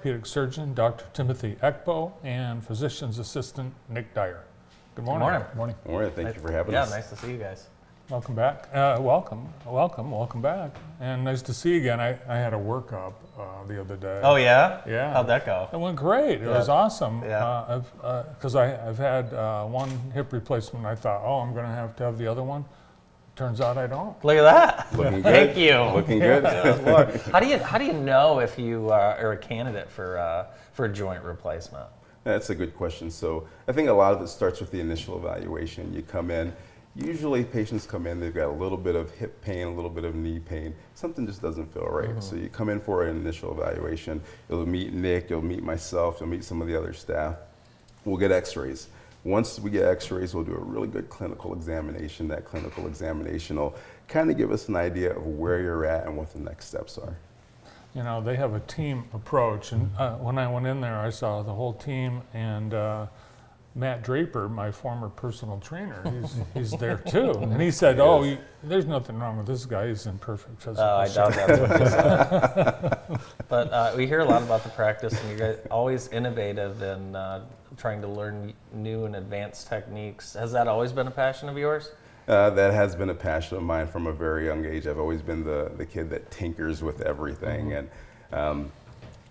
orthopedic surgeon, Dr. Timothy Ekpo, and physician's assistant, Nick Dyer. Good morning. Good morning. All right, thank you for having us. Yeah, nice to see you guys. Welcome back. Welcome back. And nice to see you again. I had a workup the other day. Oh, yeah? Yeah. How'd that go? It went great. It was awesome. Yeah. Because I've had one hip replacement. I thought, oh, I'm going to have the other one. Turns out I don't. Look at that. Looking good. Thank you. Looking good. Good Lord. How do you know if you are a candidate for a joint replacement? That's a good question. So I think a lot of it starts with the initial evaluation. You come in, usually patients come in, they've got a little bit of hip pain, a little bit of knee pain. Something just doesn't feel right. So you come in for an initial evaluation. You'll meet Nick, you'll meet myself, you'll meet some of the other staff. We'll get x-rays. Once we get x-rays, we'll do a really good clinical examination. That clinical examination will kind of give us an idea of where you're at and what the next steps are. You know, they have a team approach. And when I went in there, I saw the whole team, and Matt Draper, my former personal trainer, he's there too. And he said, there's nothing wrong with this guy. He's in perfect physical I shape. doubt that's what you said. But we hear a lot about the practice, and you're always innovative in trying to learn new and advanced techniques. Has that always been a passion of yours? That has been a passion of mine from a very young age. I've always been the kid that tinkers with everything. And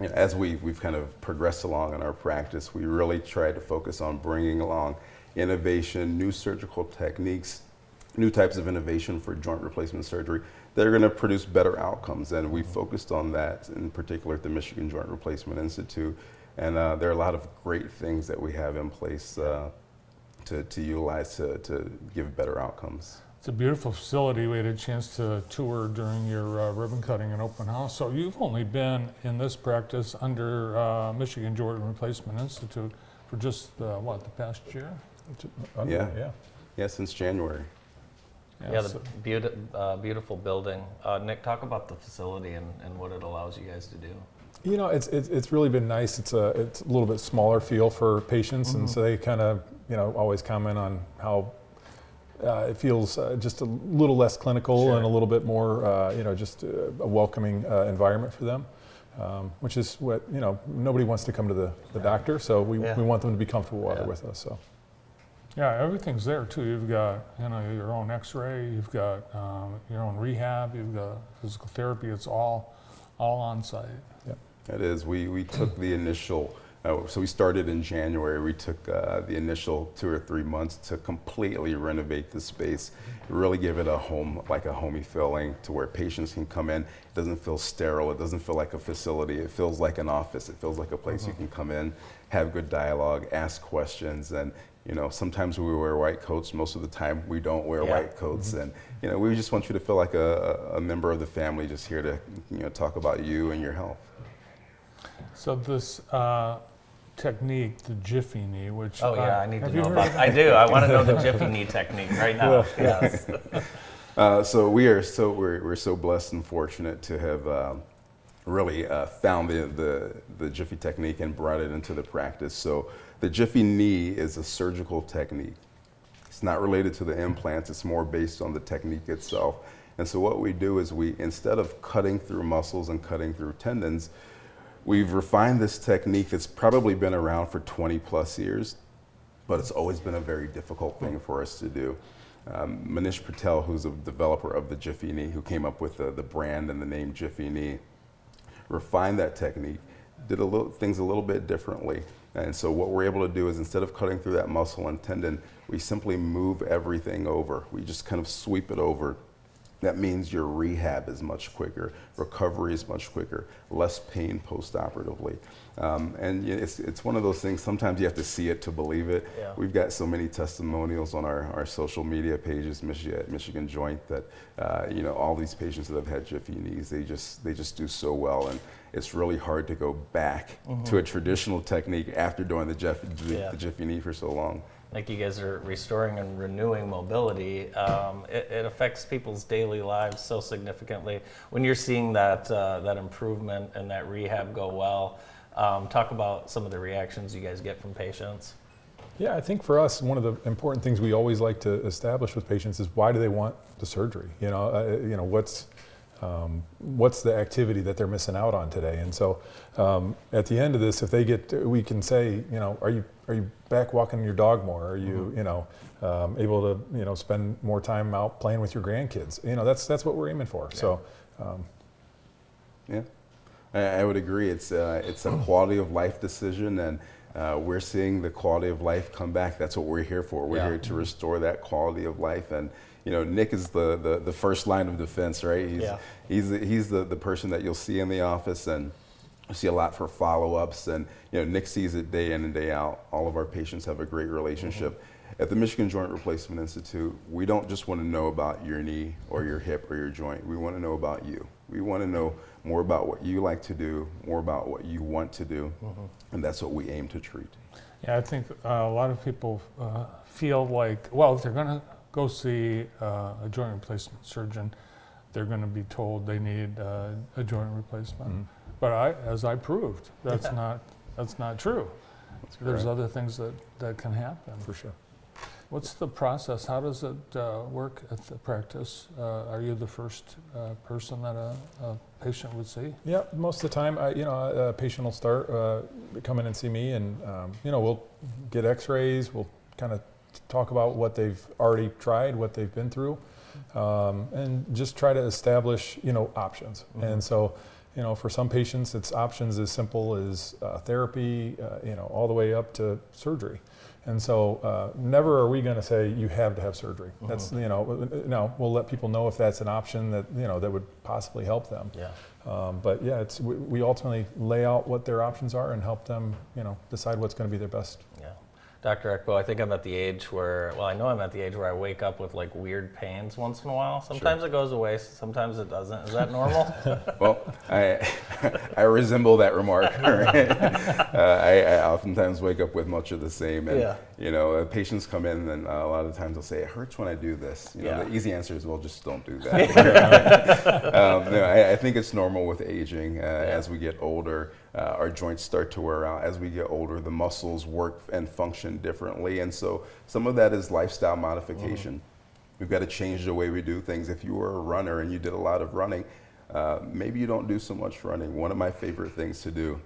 as we've kind of progressed along in our practice, we really try to focus on bringing along innovation, new surgical techniques, new types of innovation for joint replacement surgery that are going to produce better outcomes. And we focused on that in particular at the Michigan Joint Replacement Institute. And there are a lot of great things that we have in place to utilize to give better outcomes. It's a beautiful facility. We had a chance to tour during your ribbon cutting and open house. So you've only been in this practice under Michigan Joint Replacement Institute for just, the past year? Yeah, since January. Yeah, the beautiful building. Nick, talk about the facility and what it allows you guys to do. You know, it's really been nice. It's a little bit smaller feel for patients, and so they kind of always comment on how it feels just a little less clinical and a little bit more just a welcoming environment for them, which is what nobody wants to come to the doctor, so we want them to be comfortable while they're with us. So. Yeah, everything's there too. You've got your own X-ray, you've got your own rehab, you've got physical therapy. It's all on site. Yeah. It is. We took the initial, so we started in January. We took the initial 2 or 3 months to completely renovate the space, really give it a home, like a homey feeling to where patients can come in. It doesn't feel sterile. It doesn't feel like a facility. It feels like an office. It feels like a place you can come in, have good dialogue, ask questions, and sometimes we wear white coats. Most of the time we don't wear white coats. And we just want you to feel like a member of the family just here to talk about you and your health. So this technique, the Jiffy knee, which I need to know about. I do. I want to know the Jiffy knee technique right now. Yes. So we're so blessed and fortunate to have really found the Jiffy technique and brought it into the practice. So the Jiffy knee is a surgical technique. It's not related to the implants. It's more based on the technique itself. And so what we do is instead of cutting through muscles and cutting through tendons, we've refined this technique that's probably been around for 20 plus years, but it's always been a very difficult thing for us to do. Manish Patel, who's a developer of the Jiffy knee, who came up with the brand and the name Jiffy knee, refined that technique, did things a little bit differently. And so what we're able to do is instead of cutting through that muscle and tendon, we simply move everything over. We just kind of sweep it over. That means your rehab is much quicker, recovery is much quicker, less pain post-operatively. And it's one of those things, sometimes you have to see it to believe it. Yeah. We've got so many testimonials on our social media pages, Michigan Joint, that all these patients that have had Jiffy knees, they just do so well. And it's really hard to go back to a traditional technique after doing the Jiffy knee for so long. Like you guys are restoring and renewing mobility, it affects people's daily lives so significantly. When you're seeing that improvement and that rehab go well, talk about some of the reactions you guys get from patients. Yeah, I think for us, one of the important things we always like to establish with patients is why do they want the surgery? What's what's the activity that they're missing out on today? And so at the end of this, if we can say, are you back walking your dog more? Are you, able to, spend more time out playing with your grandkids? That's what we're aiming for. Yeah. So, yeah, I would agree. It's a quality of life decision, and we're seeing the quality of life come back. That's what we're here for. We're here to restore that quality of life. And Nick is the first line of defense, right? He's the person that you'll see in the office, and you see a lot for follow-ups. And Nick sees it day in and day out. All of our patients have a great relationship. At the Michigan Joint Replacement Institute, we don't just want to know about your knee or your hip or your joint. We want to know about you. We want to know more about what you like to do, more about what you want to do, and that's what we aim to treat. Yeah, I think a lot of people feel like, well, if they're going to go see a joint replacement surgeon, they're going to be told they need a joint replacement. But as I proved, that's not true. There's other things that can happen. For sure. What's the process? How does it work at the practice? Are you the first person that a patient would see? Yeah, most of the time, a patient will start come in and see me, and we'll get X-rays. We'll kind of talk about what they've already tried, what they've been through, and just try to establish options. And so, for some patients, it's options as simple as therapy, all the way up to surgery. And so never are we going to say you have to have surgery. That's, no, we'll let people know if that's an option that, that would possibly help them. Yeah. But yeah, we ultimately lay out what their options are and help them, decide what's going to be their best. Yeah. Dr. Ekpo, I think I'm at the age where, I know I'm at the age where I wake up with like weird pains once in a while. Sometimes it goes away, sometimes it doesn't. Is that normal? Well, I resemble that remark. Right? I oftentimes wake up with much of the same. And, patients come in and a lot of times they'll say, it hurts when I do this. The easy answer is, well, just don't do that. I think it's normal with aging. As we get older, our joints start to wear out. As we get older, the muscles work and function differently. And so some of that is lifestyle modification. We've got to change the way we do things. If you were a runner and you did a lot of running, maybe you don't do so much running. One of my favorite things to do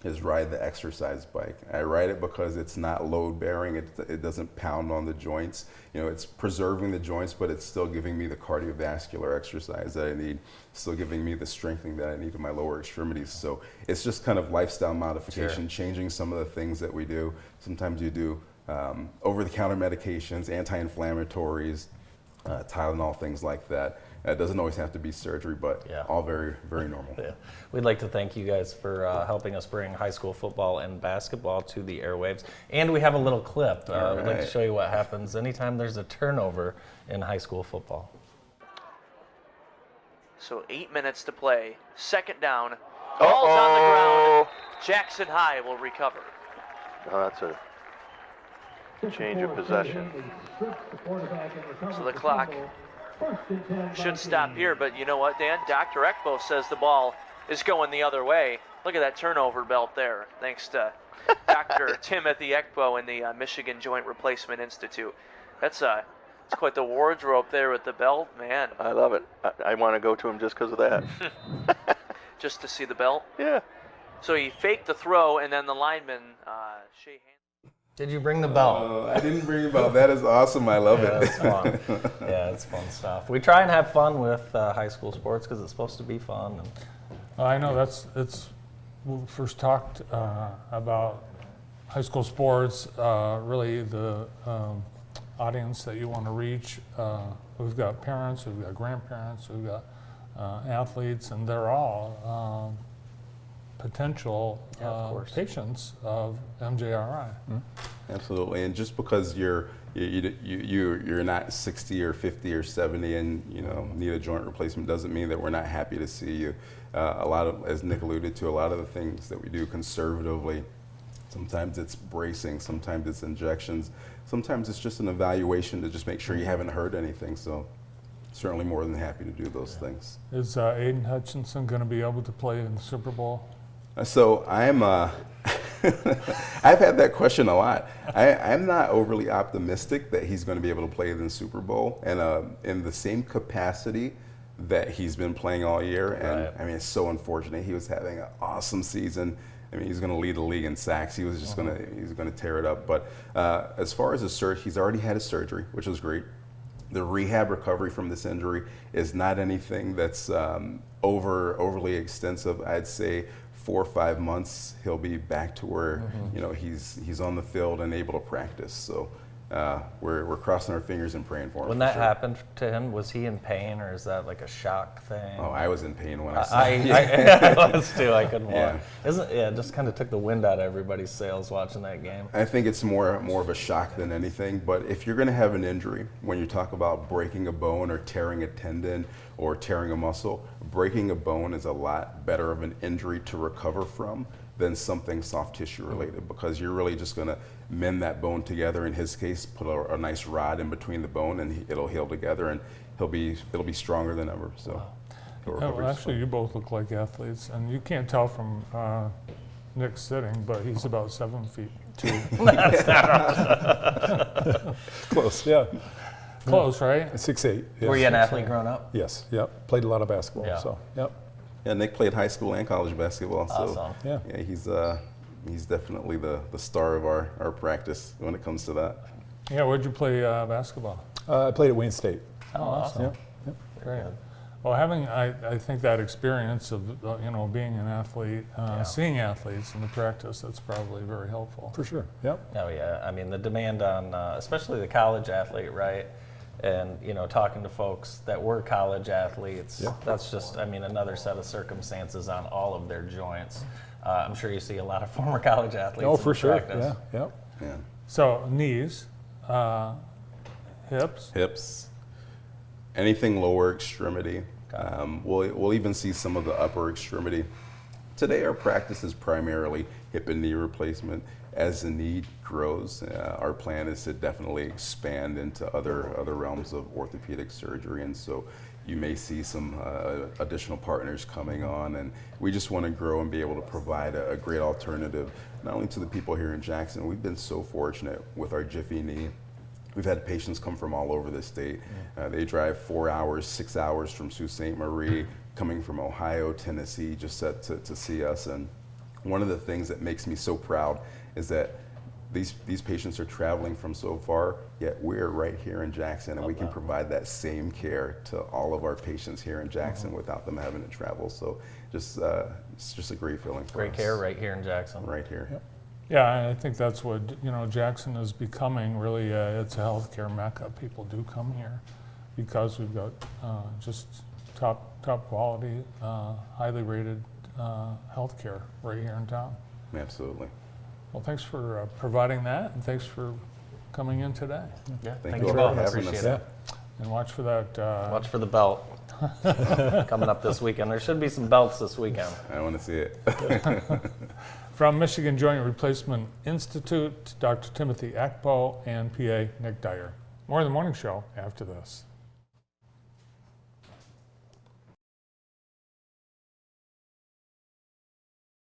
is ride the exercise bike. I ride it because it's not load bearing. It doesn't pound on the joints. It's preserving the joints, but it's still giving me the cardiovascular exercise that I need, still giving me the strengthening that I need in my lower extremities. So it's just kind of lifestyle modification, changing some of the things that we do. Sometimes you do over-the-counter medications, anti-inflammatories, Tylenol, things like that. It doesn't always have to be surgery, but all very, very normal. Yeah. We'd like to thank you guys for helping us bring high school football and basketball to the airwaves. And we have a little clip. We'd like to show you what happens anytime there's a turnover in high school football. So 8 minutes to play. Second down. Ball's on the ground. Jackson High will recover. Oh, that's a change of possession. So the clock should stop here, but you know what, Dan? Dr. Ekpo says the ball is going the other way. Look at that turnover belt there, thanks to Dr. Timothy Ekpo in the Michigan Joint Replacement Institute. It's quite the wardrobe there with the belt, man. I love it. I want to go to him just because of that. Just to see the belt? Yeah. So he faked the throw, and then the lineman shake hands. Did you bring the belt? I didn't bring the belt. That is awesome. I love it. It's fun. Yeah, it's fun stuff. We try and have fun with high school sports because it's supposed to be fun. I know it's when we first talked about high school sports, really the audience that you want to reach. We've got parents, we've got grandparents, we've got athletes, and they're all potential patients of MJRI. Absolutely, and just because you're not 60 or 50 or 70 and need a joint replacement doesn't mean that we're not happy to see you. A lot of, as Nick alluded to, a lot of the things that we do conservatively, sometimes it's bracing, sometimes it's injections, sometimes it's just an evaluation to just make sure you haven't heard anything. So certainly more than happy to do those things. Is Aiden Hutchinson going to be able to play in the Super Bowl? So I'm, I've had that question a lot. I'm not overly optimistic that he's going to be able to play in the Super Bowl. And in the same capacity, that he's been playing all year. And Right. I mean, it's so unfortunate. He was having an awesome season. I mean, he's going to lead the league in sacks. He was just he's going to tear it up. But as far as he's already had his surgery, which was great. The rehab recovery from this injury is not anything that's overly extensive. I'd say 4 or 5 months, he'll be back to where he's on the field and able to practice. So we're crossing our fingers and praying for him. When that happened to him, was he in pain, or is that like a shock thing? Oh, I was in pain when I saw it. I was too. I couldn't watch. Yeah. It just kind of took the wind out of everybody's sails watching that game. I think it's more of a shock than anything. But if you're going to have an injury, when you talk about breaking a bone or tearing a tendon or tearing a muscle, breaking a bone is a lot better of an injury to recover from than something soft tissue related, because you're really just going to mend that bone together. In his case, put a nice rod in between the bone, and it'll heal together, and it'll be stronger than ever. So, Well, actually, you both look like athletes, and you can't tell from Nick sitting, but he's about 7'2". Close, yeah. Close, right? 6'8". Yes. Were you an athlete growing up? Yes, yep. Played a lot of basketball, Yeah. so, yep. yeah, Nick played high school and college basketball. So Awesome. Yeah. he's definitely the star of our practice when it comes to that. Yeah, where'd you play basketball? I played at Wayne State. Oh, awesome. Yep. Yep. Great. Well, I think that experience of being an athlete, seeing athletes in the practice, that's probably very helpful. For sure, yep. Oh yeah, I mean the demand on especially the college athlete, right? And talking to folks that were college athletes, Yeah. that's just another set of circumstances on all of their joints. I'm sure you see a lot of former college athletes. Oh, in for sure, practice. yeah, yep. Yeah. So knees, hips. Anything lower extremity. We'll even see some of the upper extremity. Today our practice is primarily hip and knee replacement. As the need grows, our plan is to definitely expand into other realms of orthopedic surgery, and so you may see some additional partners coming on, and we just want to grow and be able to provide a great alternative, not only to the people here in Jackson. We've been so fortunate with our Jiffy knee. We've had patients come from all over the state. They drive 4 hours, 6 hours from Sault Ste. Marie, coming from Ohio, Tennessee, just to see us. And one of the things that makes me so proud is that these patients are traveling from so far, yet we're right here in Jackson, and we can provide that same care to all of our patients here in Jackson without them having to travel. So it's just a great feeling for Great us. care right here in Jackson. Right here. Yep. Yeah, I think that's what Jackson is becoming. Really, it's a healthcare mecca. People do come here because we've got just top quality, highly rated healthcare right here in town. Absolutely. Well, thanks for providing that, and thanks for coming in today. Yeah, Thank thank you you all both. for I having appreciate us. it. And watch for that. Watch for the belt coming up this weekend. There should be some belts this weekend. I want to see it. From Michigan Joint Replacement Institute, Dr. Timothy Ekpo and PA Nick Dyer. More of the morning show after this.